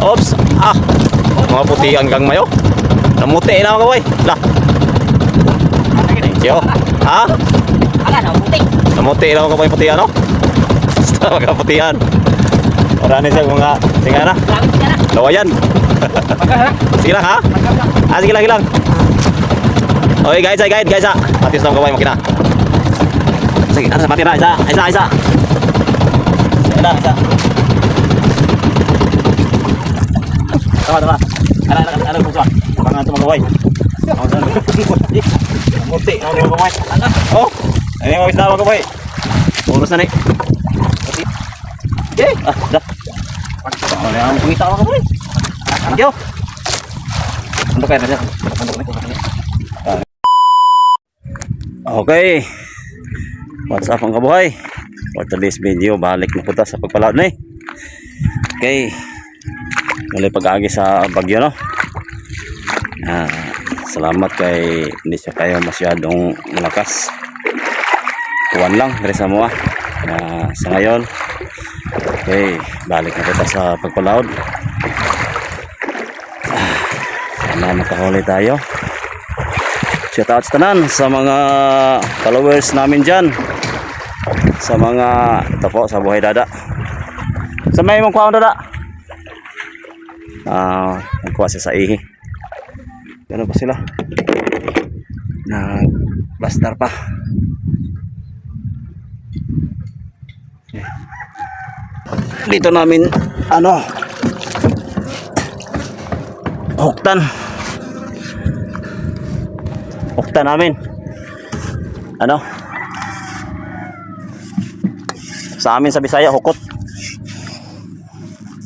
Oops. Ah. Mga putian kang mayo. Namuti na mga kaboy. Lah. Thank you. Ha? Namuti na mga kaboy putian no? Basta mga putian. Marami siya mga tingana. Lawayan. Sige lang ha? Ah, sige lang. Okay guys ha. Matis na mga kaboy makina. Sige, ano sa mati na? Isa. Isa. Tama. Ano puso? Pangan to mga kaboy. Munti, mga kaboy. Oh, ayun mga isda mga kaboy. Oras na ni. Okay. Dah. Ano na ang pungita mga kaboy? Thank you. Untuk kayo na dyan. Okay. What's up mga kaboy? For today's video, balik na po ta sa pagpalaot na eh. Okay. Muli pag-agi sa bagyo no. Salamat kay hindi siya kayo masyadong malakas. Kuwan lang dari sa mua. Sa ngayon, okay, balik na kita sa pagpalaod. Sana makahuli tayo. Shout out sa tanan sa mga followers namin dyan, sa mga ito po sa buhay dada. Sa may mong kuha dada. Nagkuha siya sa ihi. Gano'n pa sila? Nagbastar pa. Dito namin huktan namin sa amin sa Bisaya hukot.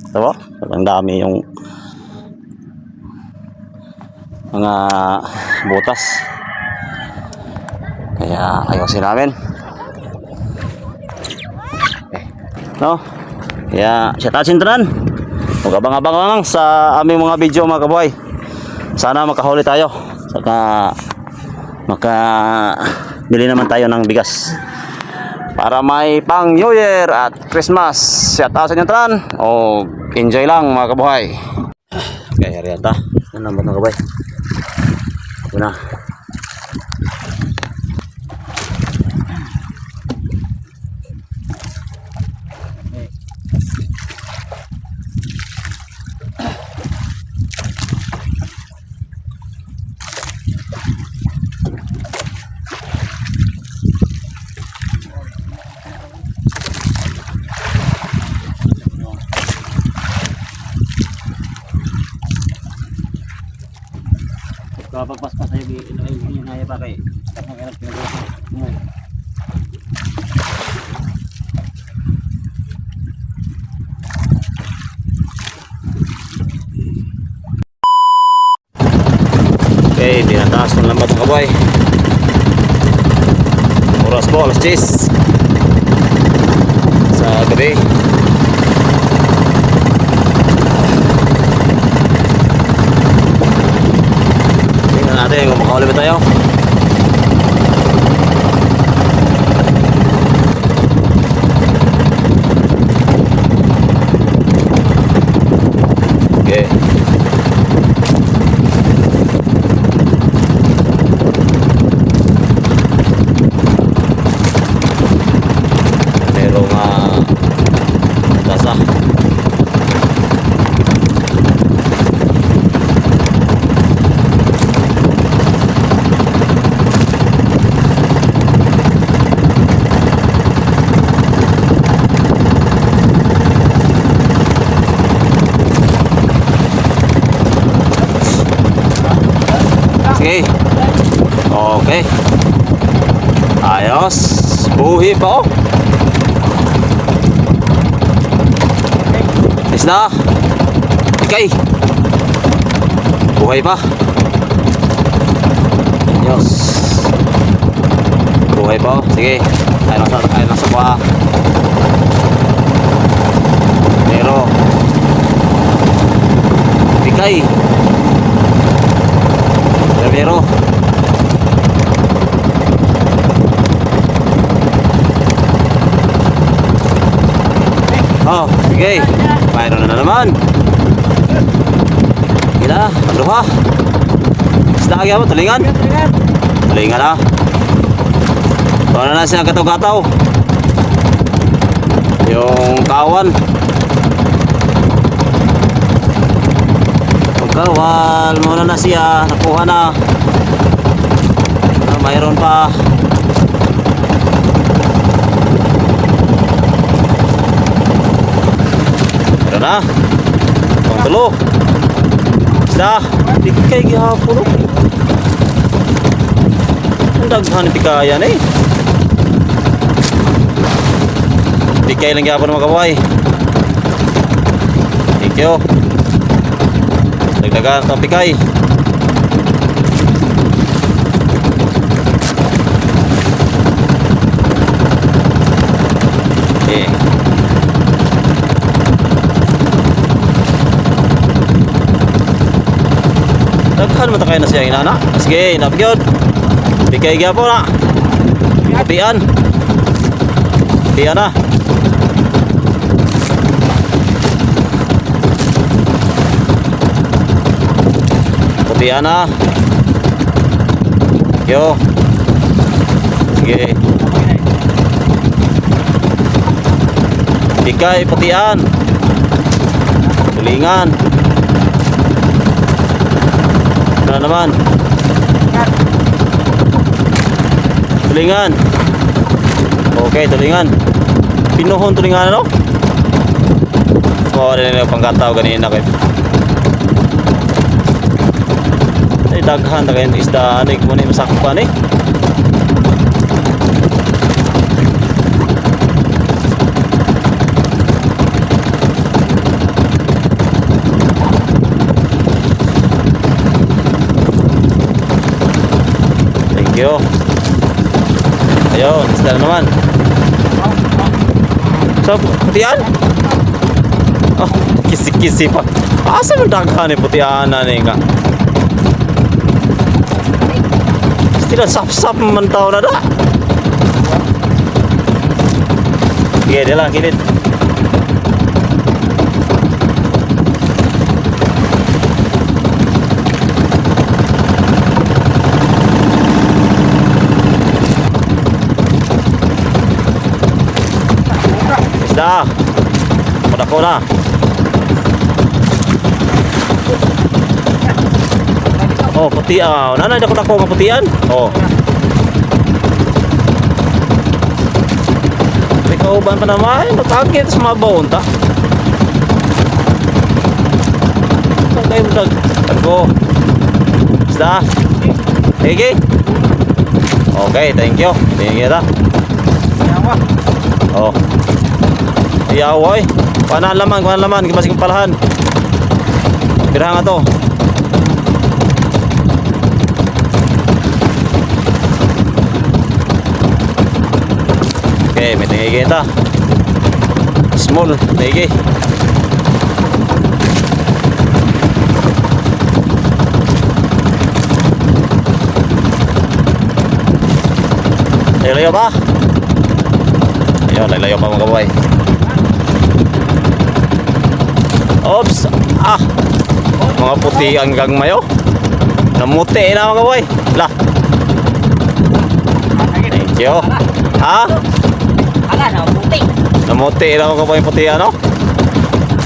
Ito po, ang dami yung mga butas, kaya ayusin namin no. Kaya shout out sintanan, mag-abang-abang lang sa aming mga video mga kaboy. Sana makahuli tayo, saka makabili naman tayo ng bigas para may pang New Year at Christmas. Shout out sa inyo tanan, o enjoy lang mga kaboy. Kaya riyata yan lang mga kaboy. Ito na. Kapag paspas tayo yung haya pa kay kapag alam pinagawa mo. Okay, tinataas ng lambat ng kaboy. Oras po, alas 10 sa gabi. Natin kung makahuli ba tayo. Okay. Merong dasa. Okay. Ayos. Buhi pa oh. Isda. Okay. Buhay pa. Ayos. Buhay pa oh. Sige. Ayos sa kuha. Pero bigay. Pero oh, sige. Mayroon na naman. Gila, luha. Isda lagi apa? Tulingan? Tulingan ah. Wala na siya gataw-gataw. Yung kawan. Pagkawal, muna na siya. Nakuha na. Mayroon pa. Ito na. Ang tulo. Isda. Tikay gihapon. Ang daghan tikayan eh. Tikay lang gihapon mga kabuhay. Thank you. Dagdagan itong tikay. Okay. Daghan mo tayo na siya inana. Sige, napigod. Tikay gihapon na. Putian. Putian na. Putian na. Yo. Sige. Tikay, putian. Tulingan. Ano naman? Tulingan. Okay, tulingan. Pinuhon tulingan ano? Oh, rin yung panggataw ganina kayo. Ay, daghan na kayo isda. Ano yung muna yung masakpan eh. Thank you. Ayun, isda na naman. So, putian? Oh, kisi-kisi pa. Asa mo daghan ni putian na ni ka? Tidak sap-sap man tao na da. Sige, dia lang, kinit. Isda. Padako na. Oh, puti ah. Nanay dako-dako nga putian. Oh. May kauban pa naman. Nakakit sa mabaw ta. Tagay mo dag. Tago. Isda. Okay. Okay, thank you. Thank you ta. Oh. Iyaw oy. Kuha laman, kasi kong palahan. Pirahan nga to. Okay, may tingay kita. Small, tingay. Layo pa? Ayun, layo pa mga kabuhay. Oops! Ah! Mga puti ang gagmayo. Namuti na mga kabuhay. Lah! Thank you. Ha? Ala, namuti. Namuti na mga kabuhay puti ano?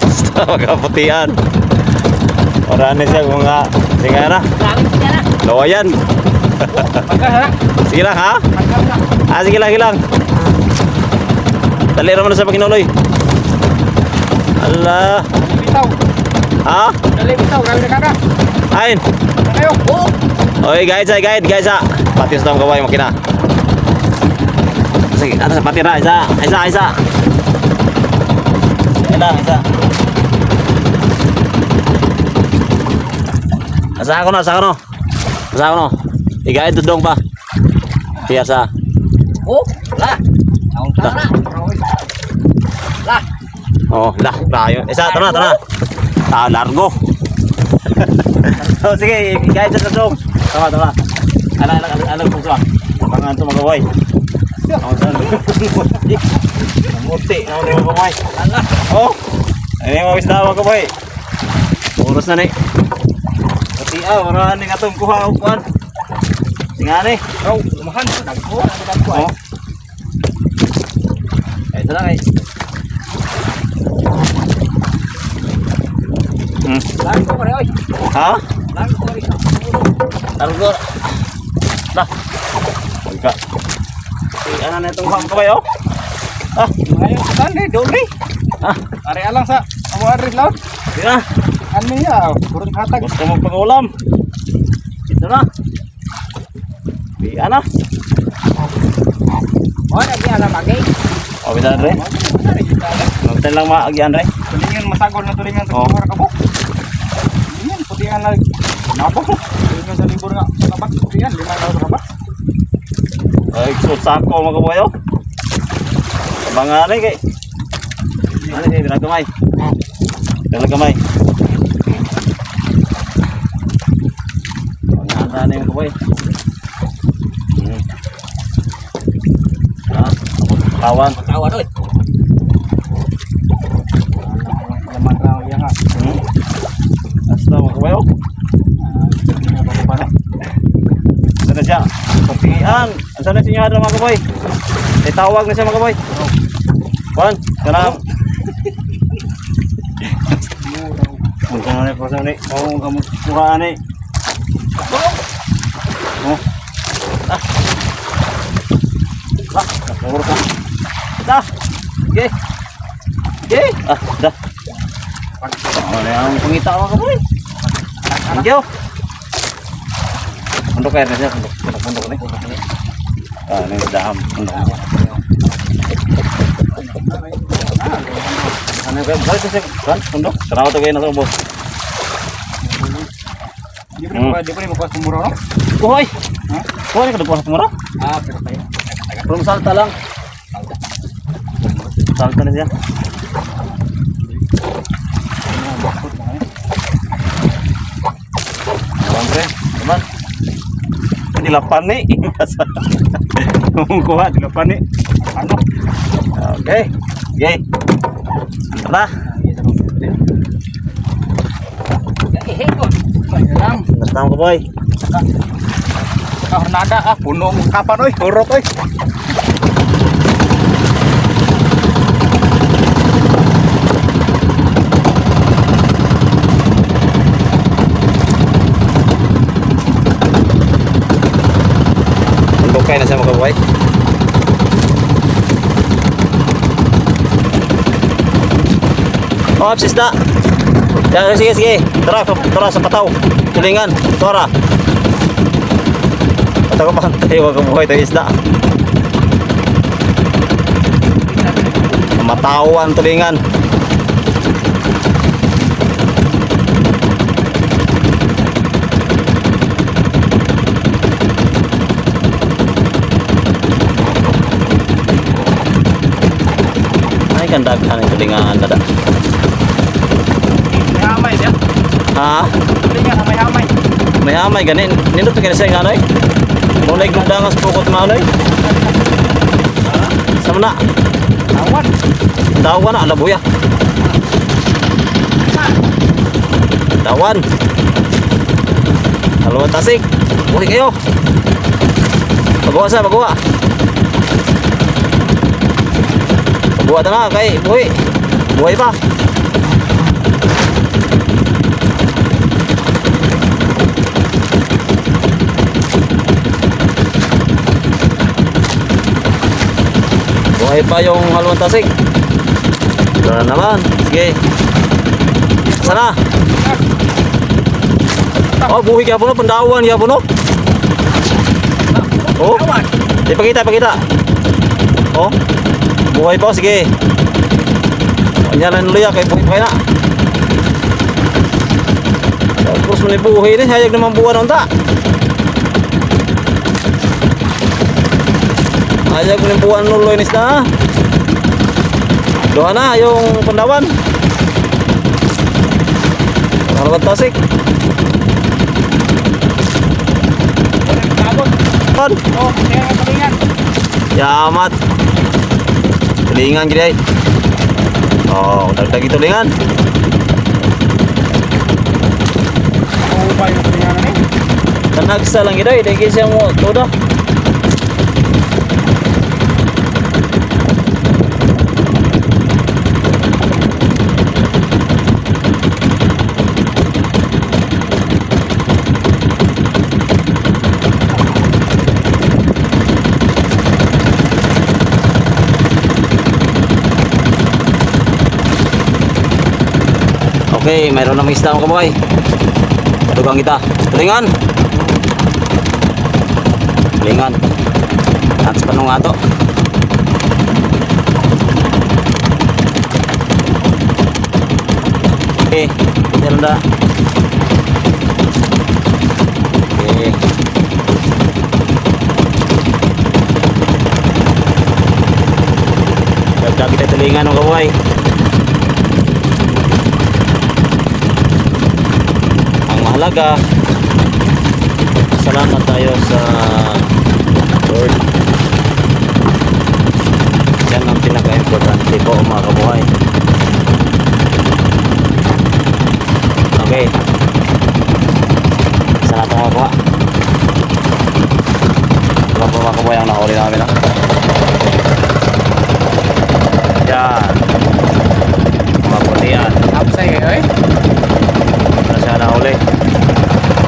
Basta mga putian. Orane siya mga singara. Grabe siya na. Lawayan. Sige lang ha? Ah, sige lang. Dali naman na sa pagkinuloy. Ala. Bitaw. Ha? Dali bitaw, grabe na kaka. Ain. Kayo. Oo. Oy guys ha. Patios na mga kabuhay makina. Sige, atas pati na isa. Isa. Isa. Asa ako no. Igain tudong pa. Biasa. Oh, lah. Taong tara. Lah. Oh, layo. Isa, tara. Largo. Oh, sige, igain sa tudong. Tama. Ano puso ah. Pangan to mga boy. Muti, mga boy. Oh. Ini mga isda mga boy. Puro Oras na ni. Pati wala ning atong kuha og kuan. Tingani. Oh, lumahan ko dagko. Dagko ay. Oh. Ay tara kay. Lang ko pare oy. Ha? Lang ko ri. Targo. Dah. Enggak. Ano na itong ham kabayo? Ah, Ayo tande doli. ah, Are alang sa amo address laut. di na. Ano ya? Kurang hatag. Gusto mo pag-ulam. Ito na. Di ana. Oh, lagi ala bagay. O, bitan re. Bitan lang maagian re. Tulingan masagol na tulingan sa Oh. libur ka po. Yan putihan na. Napa ko? Tulingan sa libur nga. Kabat putihan 5 daw sa kabat. Ay, kusot sa ako mga kabayo. Abangan kay. Ano kay binagamay? Binagamay. Abangan na yung kabayo. Ah, kawan. Kawan oy. Laman raw ya nga. Basta mga kabayo. Sana siya. Pagtingian. Asa na siya mga kaboy? May tawag na siya mga kaboy. Juan, kanang. Ang kanang ni pasang ni. Oh, kamu mukha ni. Oh. Ah. Ah, nakahuro ka. Dah. Okay. Okay. Ah, dah. Ano yung pangita mga kaboy? Thank you. Pundok air na siya, pundok ni. Ah, ini daham, pundok. Ano ba? Balik siya kan, pundok. Kenapa to kayo na bos? Di pa ni bukas kumuro no? Kuhoy. Ha? Kuhoy ka dapat kumara? Ah, pero tayo. Belum salta lang. Salta na siya. Oke, teman. Dilapan nih. Ngomong kuha, dilapan nih. Ano? Oke. Oke. Antara. Ngertam ke boy. Hornada puno kapan oy, horot oy. Bukay na siya mga kabuhay. Oh, absis na. Ya, sige, sige. Tara sa pataw. Tulingan. Tara. Pataw ka pa. Tayo mga kabuhay. Tayo isda. Matawan tulingan. Kan daghan ang tulingan dada. May hamay dia. Ha? Tulingan may hamay. May hamay ganin. Nindot ka sa nganoy. Mulay gudangas pukot manoy. Sama na. Awan. Dawan na alabuya. Dawan. Haluan tasik. Uli kayo. Magawa sa magawa. Buat na kay buhay. Buhay pa. Buhay pa yung haluan tasig. Tara naman. Sige. Sana. Oh, buhay kaya po no. Pendawan kaya po no. Oh. Ipakita. Oh. Buhay pa, sige. Kanya na nuliya, kay buhay na. Tapos mo buhay na, hayag naman buwan ng ta. Hayag mo buwan nuloy nis na. Doha na, yung pandawan. Harapan tasik. Oh, tulingan. Yamat. Tulingan gini ay. Oh, dagdag tulingan. Managsa lang ito, hindi siya mo todo. Okay, mayroon namang isda mga kabuhay. Tugang kita. Tulingan. Tulingan. Nats pa nung ato. Okay, kita ronda. Okay. Dagdag kita tulingan mga kabuhay. Mahalaga, salamat tayo sa Lord. Yan ang pinaka-importante po mga kabuhay. Okay, saan natin makuha? Diba po mga kabuhay ang nahuli namin ha? Yan, mga putian. Upside kayo eh. Na siya nahuli.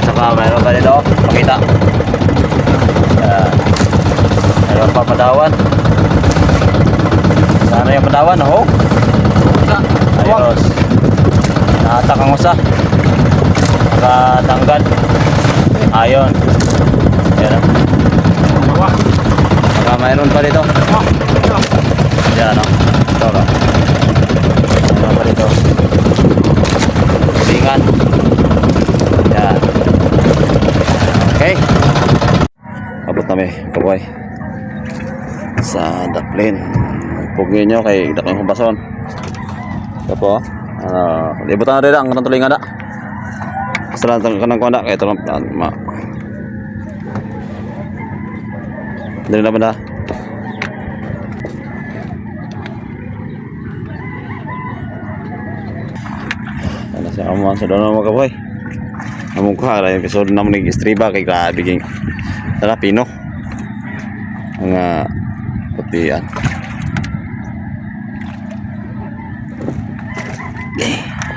Saka mayroon pa dito, pakita. Mayroon pa padawan. Sana yung padawan, oh. Ayos. Nahatak ang usa. Nakatanggal. Ayon. Ayan. Saka mayroon pa dito. Ayan, oh. Ito, oh. Mayroon pa dito. Lingan. Yan. Okay. Abot kami, kaboy. Sa daplin. Pugin nyo kay dakay kong bason. Ito po. Ibutan na rin ang tulingan na. Salamat ka ng kuwanda. Kaya ito lang. Dali na ba na? Sa amuan sa doon mga kaboy. Among ko ha, episode naman ng istriba kay grabe king Pino. Mga putian.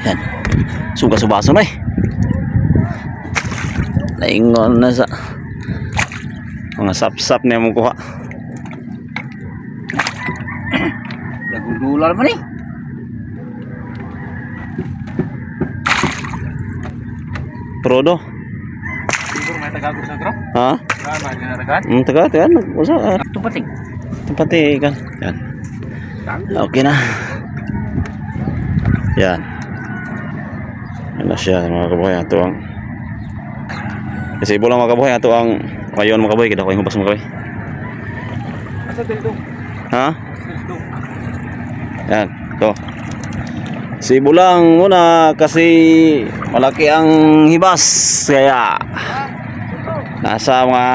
Yan. Suga-subaso na eh. Naingon na sa mga sap-sap na among kuha. Nagudular man eh. Prodo. Siguro may tagagos na gro. Ha? May ginatagan. Taga, usa. Tupating. Tempati kan. Yan. Okay na. Yan. Yan na siya mga kabuhay. Ito ang kasi ibo lang mga kabuhay. Ito ang kayon mga kabuhay. Kita ko yung hubas mga kabuhay. Asa dito? Ha? Dito. Yan. Ito. Sibo lang muna kasi malaki ang hibas. Kaya nasa mga